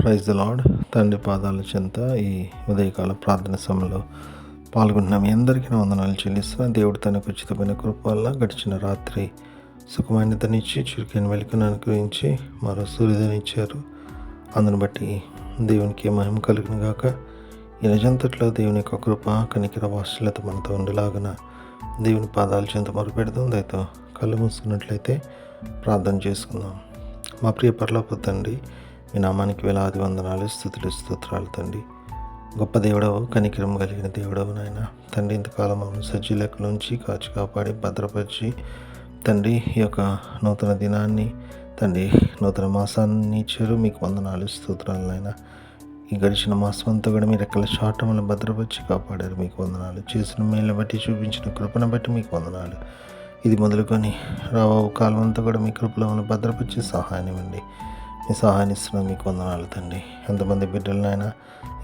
Praise the lord. తండ్రి పాదాల చెంత ఈ ఉదయకాల ప్రార్థన సమయంలో పాల్గొన్న మీ అందరికీ వందనాలు చెల్లిస్తున్న దేవుడు తనకు ఉచితమైన కృప వల్ల గడిచిన రాత్రి సుఖమైనతనిచ్చి చురుకైన వెలుగును అనుగ్రహించి మరో సూర్యోదయనిచ్చారు. అందును బట్టి దేవునికి మహిమ కలుగును గాక. ఈ నిజంతట్లో దేవుని యొక్క కృప కనికర వాత్సల్యత మనతో ఉండేలాగున దేవుని పాదాల చెంత మొరుపెడదాం. దయతో కళ్ళు మూసుకున్నట్లయితే ప్రార్థన చేసుకుందాం. మా ప్రియ పరలోకపు తండ్రి, మీ నామానికి వేలాది వందనాలు, స్తుతులు, స్తోత్రాలు తండ్రి. గొప్ప దేవుడవు, కనికరం కలిగిన దేవుడవు నాయన తండ్రి. ఇంతకాలం మమ్మల్ని సజ్జీలకులోంచి కాచి కాపాడి భద్రపరిచి తండ్రి, ఈ యొక్క నూతన దినాన్ని తండ్రి, నూతన మాసాన్ని ఇచ్చారు. మీకు వందనాలు, స్తోత్రాలు నాయన. ఈ గడిచిన మాసం అంతా కూడా మీరు ఎక్కడ చాటములను భద్రపరిచి కాపాడారు. మీకు వందనాలు. చేసిన మేళ్ళని బట్టి, చూపించిన కృపను బట్టి మీకు వందనాలు. ఇది మొదలుకొని రావు కాలం అంతా కూడా మీ కృపలో మనం భద్రపరిచి సహాయం ఇవ్వండి. మీ సహాయాన్ని ఇస్తున్నాం. మీకు వందనాలు తండ్రి. ఎంతమంది బిడ్డలనైనా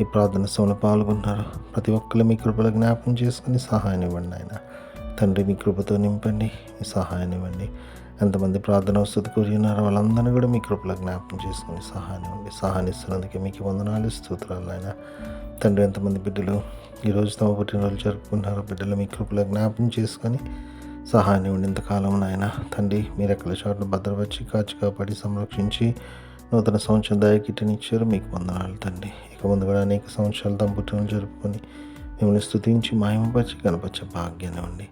ఈ ప్రార్థన సమయంలో పాల్గొంటున్నారు. ప్రతి ఒక్కరు మీ కృపలో జ్ఞాపకం చేసుకుని సహాయం ఇవ్వండి ఆయన తండ్రి. మీ కృపతో నింపండి, మీ సహాయాన్ని ఇవ్వండి. ఎంతమంది ప్రార్థన వసతి కోరి ఉన్నారో వాళ్ళందరినీ కూడా మీ కృపలో జ్ఞాపకం చేసుకుని సహాయం ఇవ్వండి. సహాయం ఇస్తున్నందుకే మీకు వందనాలు, స్తోత్రాలు ఆయన తండ్రి. ఎంతమంది బిడ్డలు ఈరోజు తమ పుట్టినరోజు జరుపుకుంటున్నారో బిడ్డలు మీ కృపలో జ్ఞాపకం చేసుకొని సహాయాన్ని ఇవ్వండి. ఇంతకాలం నాయన తండ్రి, మీరు ఎక్కడ చోట్ల భద్రపరిచి కాచి కాపాడి సంరక్షించి నూతన సంవత్సరం దయకిట్టనిచ్చారు. మీకు వందనాలు తండ్రి. ఇక ముందు కూడా అనేక సంవత్సరాలు తమ పుట్టినరోజు జరుపుకొని మిమ్మల్ని స్తుతించి మహిమపరిచి కనపరిచే భాగ్యాన్ని ఇవ్వండి.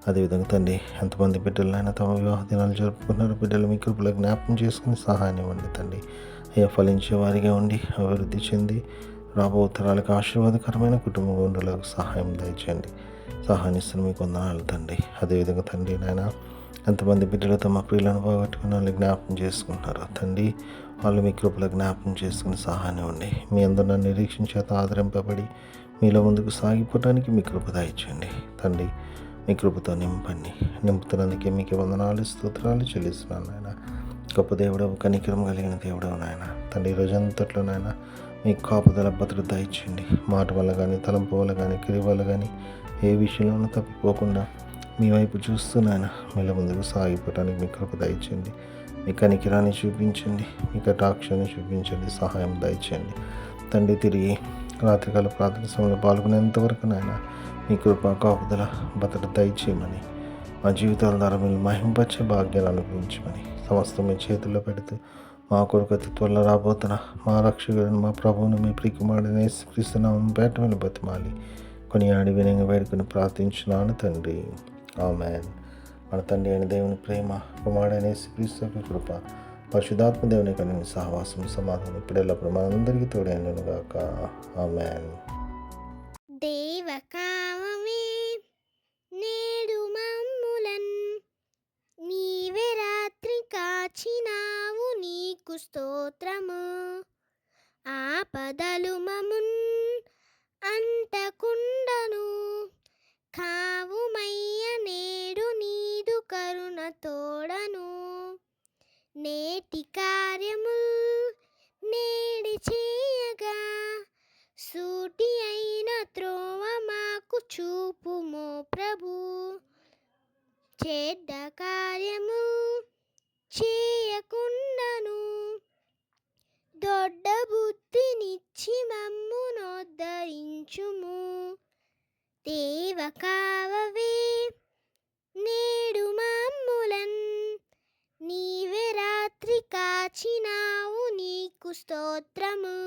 అదేవిధంగా తండ్రి, ఎంతమంది బిడ్డలైనా తమ వివాహ దినాలు జరుపుకున్నారు బిడ్డలు మీ కృపలో జ్ఞాపకం చేసుకుని సహాయాన్ని ఇవ్వండి తండ్రి. అయ్యా, ఫలించే వారిగా ఉండి అభివృద్ధి చెంది రాబో తరాలకు ఆశీర్వాదకరమైన కుటుంబం ఉండేలాగా సహాయం దయచేయండి. సహాయాన్ని ఇస్తున్న మీకు వందనాలు తండ్రి. అదేవిధంగా తండ్రి నాయన, ఎంతమంది బిడ్డలు తమ ప్రియులను పోగొట్టుకుని వాళ్ళు జ్ఞాపకం చేసుకుంటున్నారు తండ్రి. వాళ్ళు మీ కృపలో జ్ఞాపకం చేసుకుని సహాయం ఇవ్వండి. మీ అందరూ నిరీక్షించేత ఆదరింపబడి మీలో ముందుకు సాగిపోవడానికి మీ కృప దయచేయండి తండ్రి. మీ కృపతో నింపుతున్నందుకే మీకు వందనాలు, స్తోత్రాలు చెల్లిస్తున్నాను నాయన. గొప్ప దేవుడవు, కనికరం కలిగిన దేవుడవు నాయన తండ్రి. ఈ రోజంతట్లో నాయన మీ కాపుదల భద్రత ఇచ్చింది. మాట వల్ల కానీ, తలంపు వల్ల కానీ, క్రియ వల్ల కానీ ఏ విషయంలోనూ తప్పిపోకుండా మీ వైపు చూస్తూ నాయన మీలో ముందుకు సాగిపోవడానికి మీ కృప దయచేయండి. మీ కనికిరాన్ని చూపించండి, మీ కటాక్షాన్ని చూపించండి, సహాయం దయచేయండి తండ్రి. తిరిగి రాత్రికాల ప్రార్థన సమయంలో పాల్గొనేంతవరకు నాయన మీ కృప కాపుదల భద్రత దయచేయమని, మా జీవితాల ద్వారా మీరు మహింపచ్చే భాగ్యాలు అనుభవించమని సమస్తం మీ చేతుల్లో పెడుతూ మా కొరకు అతి త్వరలో రాబోతున్న మా రక్షకుడిని, మా ప్రభువును, మీ ప్రియకుమారుడైన యేసుక్రీస్తు నామమున పేరట మీరు బతిమాలి కొనియాడి వినంగా వేడుకొని ప్రార్థించున్నాను తండ్రి. ఆమేన్. మన తండ్రి అయిన దేవుని ప్రేమ, కుమారుడైన యేసుక్రీస్తు యొక్క కృప, పరిశుద్ధాత్మ దేవుని యొక్క సహవాసం, సమాధానం ఇప్పుడెల్లప్పుడు మనందరికీ తోడైనను గాక. ఆమేన్. దేవకామమే నేడు మమ్ములన్ నీవే రాత్రి కాచినావు, నీకు స్తోత్రము. ఆపదలు మమున్ అంటకుండను కావుమయ్య, నేడు నీదు కరుణ తోడను. నేటి కార్యముల్ నేడి చేయగా సూటి అయిన త్రోవ మాకు చూపుమో ప్రభు. చెడ్డ కార్యము చేయకుండాను దొడ్డ బుద్ధినిచ్చి మమ్మునోద్ధరించుము. దేవ కావవే నేడు మమ్ములన్ నీవే రాత్రి కాచినావు, నీకు స్తోత్రము.